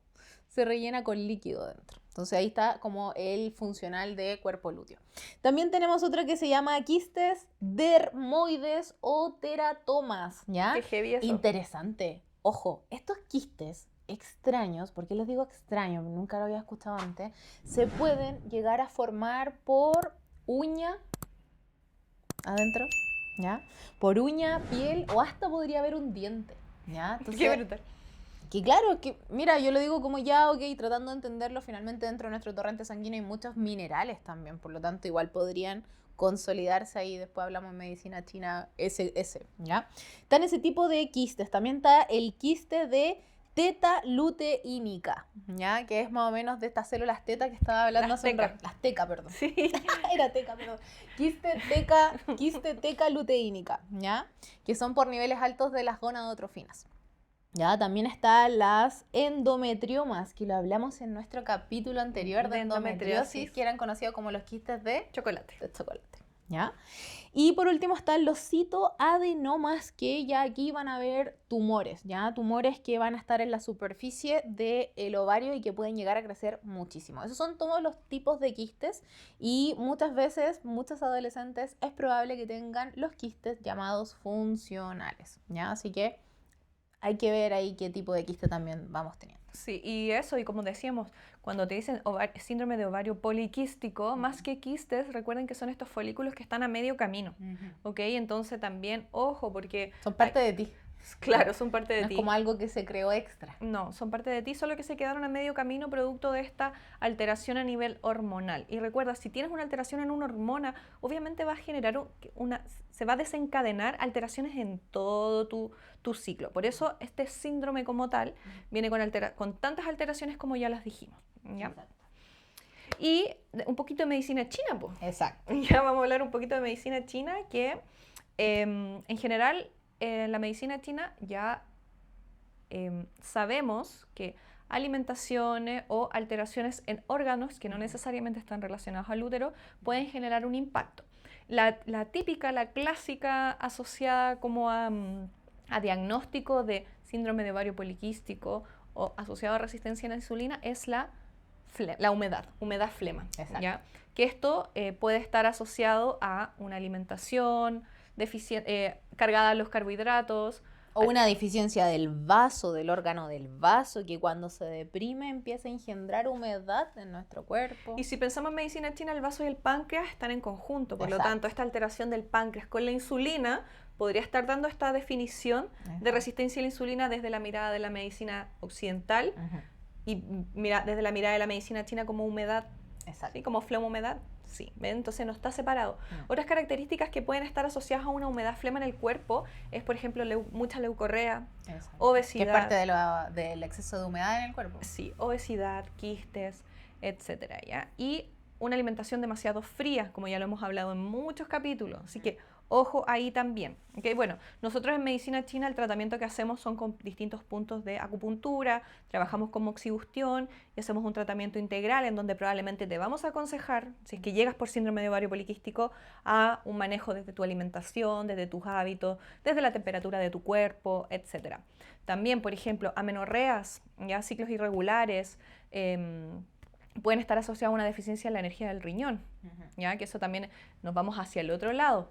se rellena con líquido dentro. Entonces ahí está como el funcional de cuerpo lúteo. También tenemos otra que se llama quistes dermoides o teratomas, ¿ya? Qué heavy eso. Interesante. Ojo, estos quistes extraños, ¿por qué les digo extraños? Nunca lo había escuchado antes, se pueden llegar a formar por uña adentro, ¿ya? Por uña, piel o hasta podría haber un diente, ¿ya? Entonces, Qué brutal. que claro, que mira, yo lo digo como ya, ok, tratando de entenderlo, finalmente dentro de nuestro torrente sanguíneo hay muchos minerales también, por lo tanto igual podrían consolidarse ahí, después hablamos en medicina china, ¿ya? Están ese tipo de quistes, también está el quiste de teta luteínica, ¿ya? Que es más o menos de estas células teta que estaba hablando hace un rato. Las teca, perdón. Sí. Era teca, perdón. Quiste teca luteínica, ¿ya? Que son por niveles altos de las gonadotrofinas. Ya, también están las endometriomas, que lo hablamos en nuestro capítulo anterior de endometriosis, que eran conocidos como los quistes de chocolate. ¿Ya? Y por último están los citoadenomas, que ya aquí van a ver tumores, ¿ya? Tumores que van a estar en la superficie del ovario y que pueden llegar a crecer muchísimo. Esos son todos los tipos de quistes y muchas veces, muchos adolescentes, es probable que tengan los quistes llamados funcionales, ¿ya? Así que hay que ver ahí qué tipo de quiste también vamos teniendo. Sí, y eso, y como decíamos, cuando te dicen síndrome de ovario poliquístico, más que quistes, recuerden que son estos folículos que están a medio camino, ¿ok? Entonces también, ojo, porque... Son parte de ti. Claro, son parte de ti. No es como algo que se creó extra. No, son parte de ti, solo que se quedaron a medio camino producto de esta alteración a nivel hormonal. Y recuerda, si tienes una alteración en una hormona, obviamente va a generar se va a desencadenar alteraciones en todo tu ciclo. Por eso este síndrome como tal viene con tantas alteraciones como ya las dijimos, ¿ya? Exacto. Y un poquito de medicina china, pues. Exacto. Ya vamos a hablar un poquito de medicina china, que en general en la medicina china ya sabemos que alimentaciones o alteraciones en órganos que no necesariamente están relacionados al útero pueden generar un impacto. La típica, la clásica asociada como a diagnóstico de síndrome de ovario poliquístico o asociado a resistencia a la insulina es la humedad flema, ¿ya? Que esto puede estar asociado a una alimentación cargada a los carbohidratos, o una deficiencia del vaso, del órgano del vaso, que cuando se deprime empieza a engendrar humedad en nuestro cuerpo. Y si pensamos en medicina china, el vaso y el páncreas están en conjunto. Por lo tanto, esta alteración del páncreas con la insulina podría estar dando esta definición de resistencia a la insulina desde la mirada de la medicina occidental y desde la mirada de la medicina china como humedad, ¿sí? Como flema humedad. Sí, ¿ven? Entonces no está separado. Otras características que pueden estar asociadas a una humedad flema en el cuerpo es, por ejemplo, mucha leucorrea, obesidad. Que es parte del exceso de humedad en el cuerpo. Sí, obesidad, quistes, etcétera, ¿ya? Y una alimentación demasiado fría, como ya lo hemos hablado en muchos capítulos. Así que ojo ahí también. ¿Okay? Bueno, nosotros en medicina china el tratamiento que hacemos son con distintos puntos de acupuntura, trabajamos con moxibustión y hacemos un tratamiento integral en donde probablemente te vamos a aconsejar, si es que llegas por síndrome de ovario poliquístico, a un manejo desde tu alimentación, desde tus hábitos, desde la temperatura de tu cuerpo, etc. También, por ejemplo, amenorreas, ya ciclos irregulares, pueden estar asociados a una deficiencia en la energía del riñón, ¿ya? Que eso también nos vamos hacia el otro lado.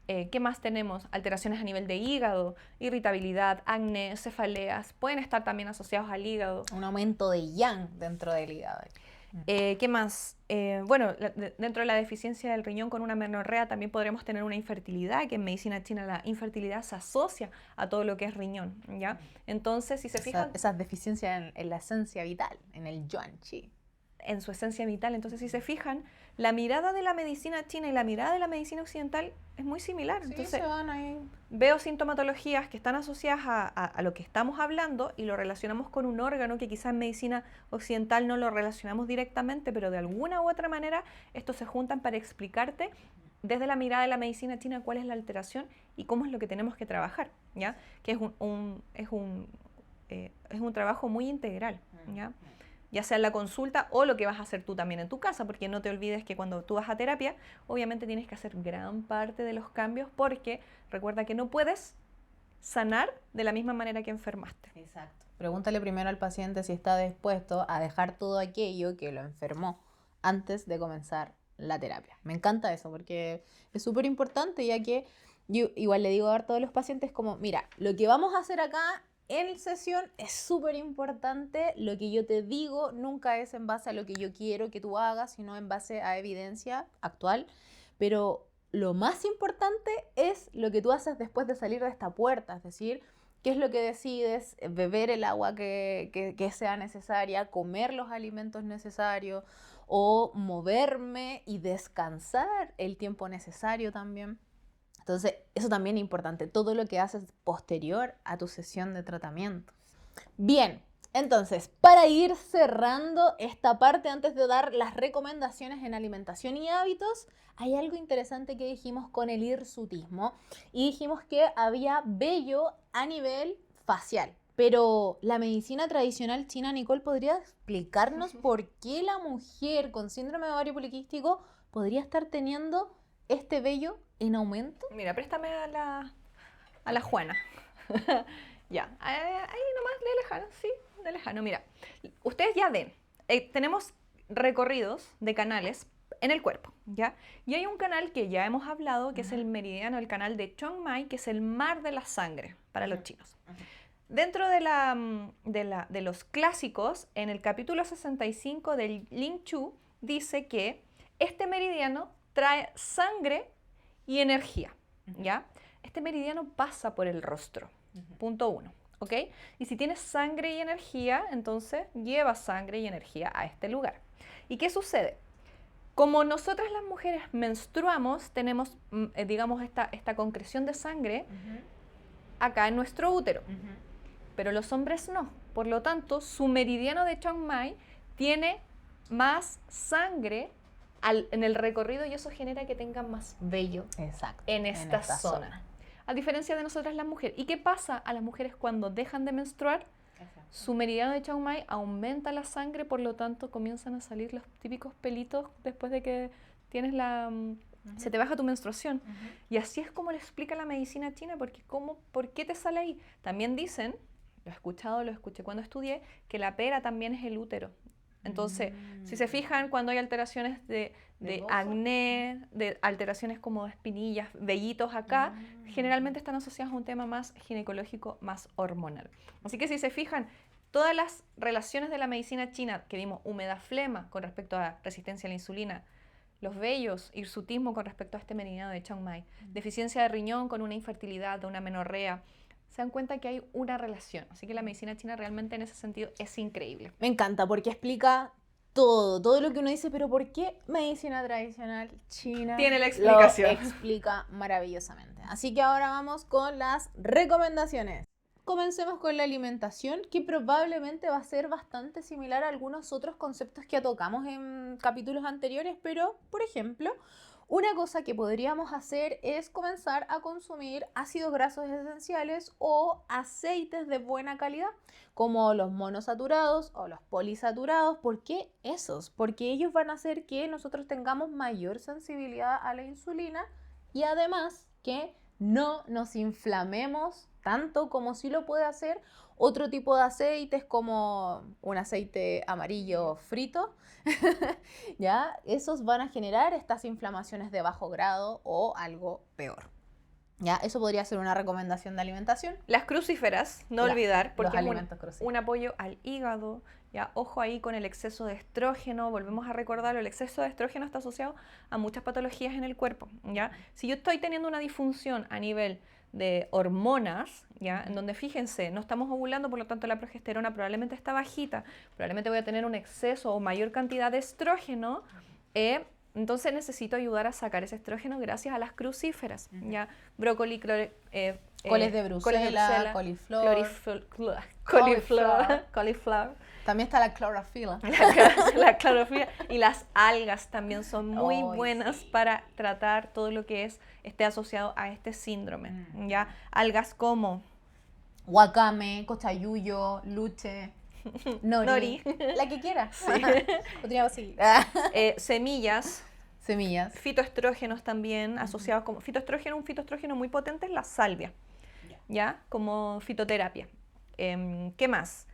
¿Qué más tenemos? Alteraciones a nivel de hígado, irritabilidad, acné, cefaleas, pueden estar también asociados al hígado. Un aumento de yang dentro del hígado. ¿Qué más? Bueno, dentro de la deficiencia del riñón con una amenorrea también podremos tener una infertilidad, que en medicina china la infertilidad se asocia a todo lo que es riñón, ¿ya? Entonces, si se fijan... Esas deficiencias en la esencia vital, en el yuan chi. En su esencia vital. Entonces, si se fijan, la mirada de la medicina china y la mirada de la medicina occidental es muy similar. Sí, entonces, se van ahí. Veo sintomatologías que están asociadas a lo que estamos hablando y lo relacionamos con un órgano que quizás en medicina occidental no lo relacionamos directamente, pero de alguna u otra manera estos se juntan para explicarte desde la mirada de la medicina china cuál es la alteración y cómo es lo que tenemos que trabajar, ¿ya? Que es es un trabajo muy integral, ¿ya? Ya sea en la consulta o lo que vas a hacer tú también en tu casa, porque no te olvides que cuando tú vas a terapia, obviamente tienes que hacer gran parte de los cambios, porque recuerda que no puedes sanar de la misma manera que enfermaste. Exacto. Pregúntale primero al paciente si está dispuesto a dejar todo aquello que lo enfermó antes de comenzar la terapia. Me encanta eso porque es súper importante, ya que yo igual le digo a todos los pacientes como, mira, lo que vamos a hacer acá en sesión es súper importante. Lo que yo te digo nunca es en base a lo que yo quiero que tú hagas, sino en base a evidencia actual. Pero lo más importante es lo que tú haces después de salir de esta puerta, es decir, qué es lo que decides, beber el agua que sea necesaria, comer los alimentos necesarios o moverme y descansar el tiempo necesario también. Entonces, eso también es importante, todo lo que haces posterior a tu sesión de tratamiento. Bien, entonces, para ir cerrando esta parte antes de dar las recomendaciones en alimentación y hábitos, hay algo interesante que dijimos con el hirsutismo y dijimos que había vello a nivel facial. Pero la medicina tradicional china, Nicole, ¿podría explicarnos por qué la mujer con síndrome de ovario poliquístico podría estar teniendo este vello en aumento? Mira, préstame a la Juana. Ya, ahí nomás de lejano, sí, de lejano. Mira, ustedes ya ven, tenemos recorridos de canales en el cuerpo, ¿ya? Y hay un canal que ya hemos hablado, que es el meridiano, el canal de Chiang Mai, que es el mar de la sangre para los chinos. Dentro de los clásicos, en el capítulo 65 del Ling Chu, dice que este meridiano trae sangre y energía, ¿ya? Este meridiano pasa por el rostro, punto 1, ¿ok? Y si tienes sangre y energía, entonces lleva sangre y energía a este lugar. ¿Y qué sucede? Como nosotras las mujeres menstruamos, tenemos, digamos, esta concreción de sangre acá en nuestro útero, pero los hombres no. Por lo tanto, su meridiano de Chiang Mai tiene más sangre en el recorrido y eso genera que tengan más vello en esta zona. A diferencia de nosotras las mujeres. ¿Y qué pasa a las mujeres cuando dejan de menstruar? Su meridiano de Chiang Mai aumenta la sangre, por lo tanto comienzan a salir los típicos pelitos después de que tienes se te baja tu menstruación. Y así es como le explica la medicina china, porque ¿por qué te sale ahí? También dicen, lo escuché cuando estudié, que la pera también es el útero. Entonces, si se fijan, cuando hay alteraciones de acné, de alteraciones como de espinillas, vellitos acá, generalmente están asociadas a un tema más ginecológico, más hormonal. Así que si se fijan, todas las relaciones de la medicina china que vimos, humedad, flema con respecto a resistencia a la insulina, los vellos, hirsutismo con respecto a este meridiano de Chiang Mai, deficiencia de riñón con una infertilidad, de una menorrea, se dan cuenta que hay una relación. Así que la medicina china realmente en ese sentido es increíble. Me encanta porque explica todo lo que uno dice, pero ¿por qué medicina tradicional china? Tiene la explicación. Lo explica maravillosamente. Así que ahora vamos con las recomendaciones. Comencemos con la alimentación, que probablemente va a ser bastante similar a algunos otros conceptos que tocamos en capítulos anteriores, pero, por ejemplo, una cosa que podríamos hacer es comenzar a consumir ácidos grasos esenciales o aceites de buena calidad, como los monosaturados o los polisaturados. ¿Por qué esos? Porque ellos van a hacer que nosotros tengamos mayor sensibilidad a la insulina y además que no nos inflamemos tanto como sí lo puede hacer otro tipo de aceites como un aceite amarillo frito. ¿Ya? Esos van a generar estas inflamaciones de bajo grado o algo peor. ¿Ya? Eso podría ser una recomendación de alimentación. Las crucíferas, no olvidar, porque es un apoyo al hígado. Ya, ojo ahí con el exceso de estrógeno, volvemos a recordarlo, el exceso de estrógeno está asociado a muchas patologías en el cuerpo. ¿Ya? Si yo estoy teniendo una disfunción a nivel de hormonas, ¿ya? En donde fíjense, no estamos ovulando, por lo tanto la progesterona probablemente está bajita, probablemente voy a tener un exceso o mayor cantidad de estrógeno, entonces necesito ayudar a sacar ese estrógeno gracias a las crucíferas, ¿ya? Brócoli, coles de Bruselas, coliflor. También está la clorofila. La clorofila y las algas también son muy buenas para tratar todo lo que esté asociado a este síndrome, ¿ya? Algas como Wakame, cochayuyo, luche, nori, la que quieras. Podríamos seguir. Semillas, Semillas. fitoestrógenos también, asociados como fitoestrógeno, un fitoestrógeno muy potente es la salvia, ¿ya? Como fitoterapia. ¿Qué más?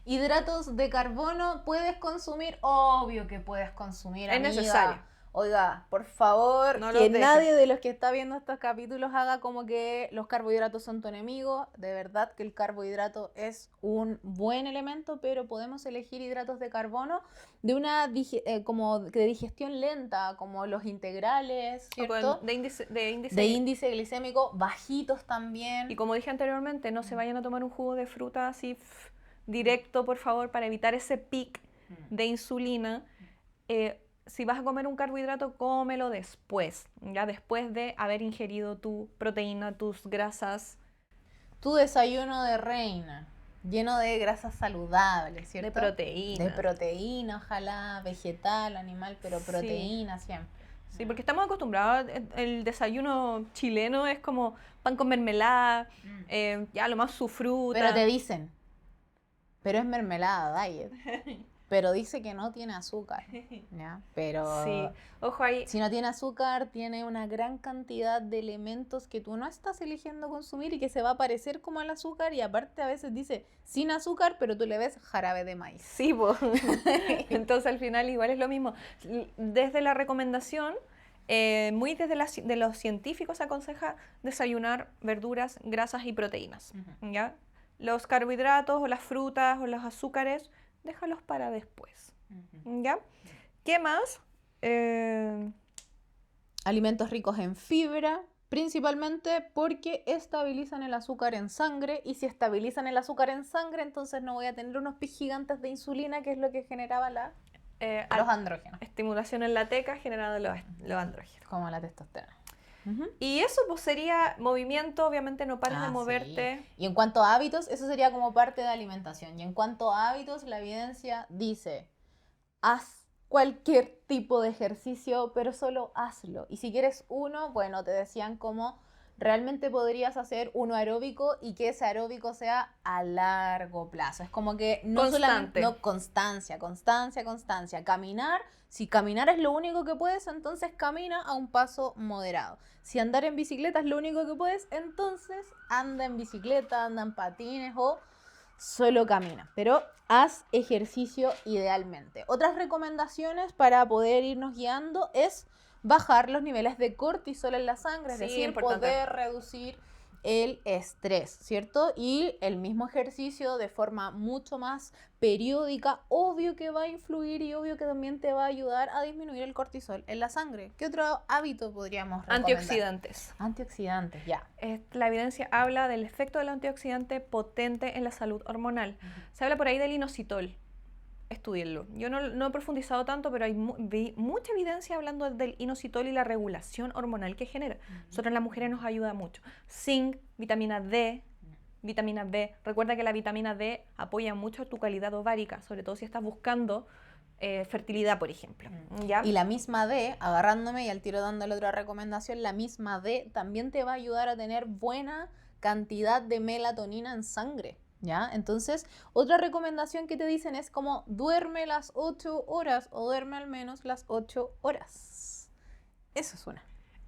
Hidratos de carbono, ¿puedes consumir? Obvio que puedes consumir, Es amiga. necesario. Oiga, por favor, No que los dejes. nadie de los que está viendo estos capítulos haga como que los carbohidratos son tu enemigo. De verdad que el carbohidrato es un buen elemento, pero podemos elegir hidratos de carbono de una como de digestión lenta, como los integrales, O con- ¿cierto? de índice, De índice glicémico bajitos también. Y como dije anteriormente, no se vayan a tomar un jugo de fruta así directo, por favor, para evitar ese pic de insulina. Si vas a comer un carbohidrato, cómelo después, ya después de haber ingerido tu proteína, tus grasas. Tu desayuno de reina, lleno de grasas saludables, ¿cierto? De proteína. De proteína, ojalá, vegetal, animal, pero Sí. proteína siempre. Sí, porque estamos acostumbrados, el desayuno chileno es como pan con mermelada, ya lo más su fruta. Pero te dicen, pero es mermelada, diet. Pero dice que no tiene azúcar, ¿ya? Pero Sí, ojo ahí. si no tiene azúcar, tiene una gran cantidad de elementos que tú no estás eligiendo consumir y que se va a parecer como al azúcar, y aparte a veces dice sin azúcar, pero tú le ves jarabe de maíz. Sí, po. Entonces al final igual es lo mismo. Desde la recomendación, muy desde de los científicos se aconseja desayunar verduras, grasas y proteínas, ¿ya? Los carbohidratos o las frutas o los azúcares, déjalos para después, ¿ya? ¿Qué más? Alimentos ricos en fibra, principalmente porque estabilizan el azúcar en sangre, y si estabilizan el azúcar en sangre, entonces no voy a tener unos picos gigantes de insulina, que es lo que generaba los andrógenos, estimulación en la teca generando los andrógenos. como la testosterona. Y eso pues sería movimiento, obviamente no pares de Sí. moverte. Y en cuanto a hábitos, eso sería como parte de alimentación. Y en cuanto a hábitos, la evidencia dice, haz cualquier tipo de ejercicio, pero solo hazlo. Y si quieres uno, bueno, te decían cómo realmente podrías hacer uno aeróbico, y que ese aeróbico sea a largo plazo. Es como que no Constante. solamente, no, constancia. Caminar, si caminar es lo único que puedes, entonces camina a un paso moderado. Si andar en bicicleta es lo único que puedes, entonces anda en bicicleta, anda en patines o solo camina. Pero haz ejercicio idealmente. Otras recomendaciones para poder irnos guiando es bajar los niveles de cortisol en la sangre, es Sí, decir, importante. poder reducir el estrés, ¿cierto? Y el mismo ejercicio de forma mucho más periódica, obvio que va a influir, y obvio que también te va a ayudar a disminuir el cortisol en la sangre. ¿Qué otro hábito podríamos recomendar? Antioxidantes. Antioxidantes, ya. La evidencia habla del efecto del antioxidante potente en la salud hormonal. Se habla por ahí del inositol. Estúdienlo. Yo no he profundizado tanto, pero vi mucha evidencia hablando del inositol y la regulación hormonal que genera. Nosotros las mujeres nos ayuda mucho. Zinc, vitamina D, vitamina B. Recuerda que la vitamina D apoya mucho tu calidad ovárica, sobre todo si estás buscando fertilidad, por ejemplo. ¿Ya? Y la misma D, agarrándome y al tiro dándole otra recomendación, la misma D también te va a ayudar a tener buena cantidad de melatonina en sangre, ¿ya? Entonces, otra recomendación que te dicen es como duerme las 8 horas o duerme al menos las 8 horas. Eso es una.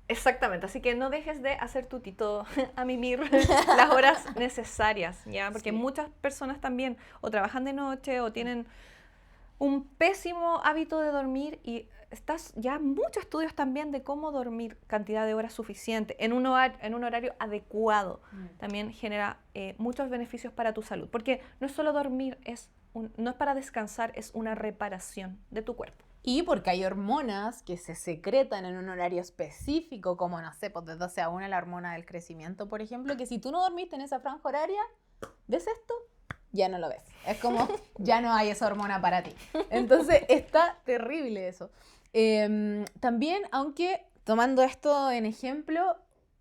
Exactamente, así que no dejes de hacer tu tito a mimir las horas necesarias, ¿ya? Porque Sí. muchas personas también o trabajan de noche o tienen un pésimo hábito de dormir, y estás ya muchos estudios también de cómo dormir cantidad de horas suficiente en un horario adecuado. También genera muchos beneficios para tu salud, porque no es solo dormir, no es para descansar, es una reparación de tu cuerpo. Y porque hay hormonas que se secretan en un horario específico, como, no sé, pues de 12 a 1 la hormona del crecimiento, por ejemplo, que si tú no dormiste en esa franja horaria, ¿ves esto? Ya no lo ves. Es como, ya no hay esa hormona para ti. Entonces, está terrible eso. También, aunque tomando esto en ejemplo,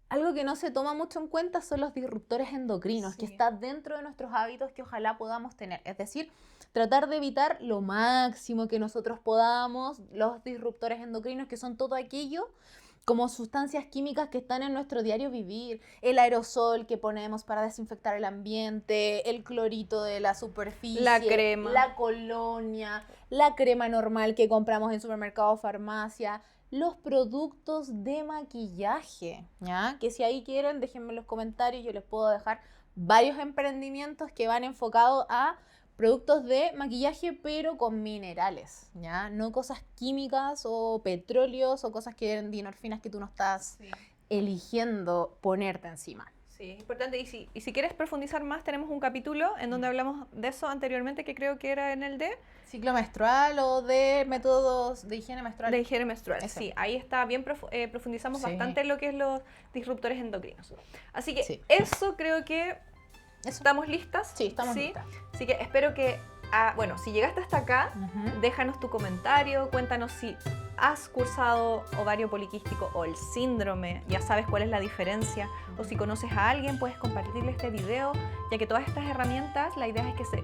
algo que no se toma mucho en cuenta son los disruptores endocrinos, que está dentro de nuestros hábitos que ojalá podamos tener. Es decir, tratar de evitar lo máximo que nosotros podamos los disruptores endocrinos, que son todo aquello como sustancias químicas que están en nuestro diario vivir, el aerosol que ponemos para desinfectar el ambiente, el clorito de la superficie, La crema. la colonia, la crema normal que compramos en supermercado o farmacia, los productos de maquillaje, ¿ya? Que si ahí quieren, déjenme en los comentarios, yo les puedo dejar varios emprendimientos que van enfocados a productos de maquillaje, pero con minerales, ¿ya? No cosas químicas o petróleos o cosas que eran dinorfinas que tú no estás eligiendo ponerte encima. Sí, es importante. Y si quieres profundizar más, tenemos un capítulo en donde hablamos de eso anteriormente, que creo que era en el de... Ciclo menstrual o de métodos de higiene menstrual. De higiene menstrual, Eso. sí. Ahí está bien, profundizamos Sí. bastante en lo que es los disruptores endocrinos. Así que Sí. eso creo que Eso. estamos listas. Sí, estamos listas. Así que espero que, bueno, si llegaste hasta acá, Ujú. déjanos tu comentario, cuéntanos si has cursado ovario poliquístico o el síndrome, ya sabes cuál es la diferencia, o si conoces a alguien, puedes compartirle este video, ya que todas estas herramientas, la idea es que se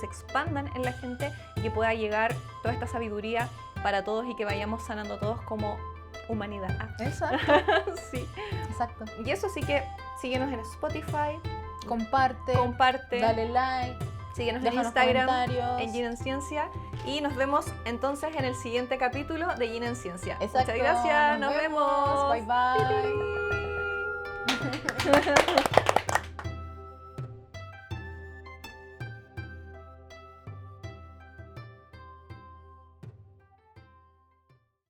expandan en la gente y que pueda llegar toda esta sabiduría para todos y que vayamos sanando todos como humanidad. Exacto. Sí. Exacto. Y eso sí que síguenos en Spotify, Comparte, comparte, dale like, síguenos en déjanos Instagram, comentarios. en Gin en Ciencia, y nos vemos entonces en el siguiente capítulo de Gin en Ciencia. Exacto. Muchas gracias, nos vemos. Bye bye.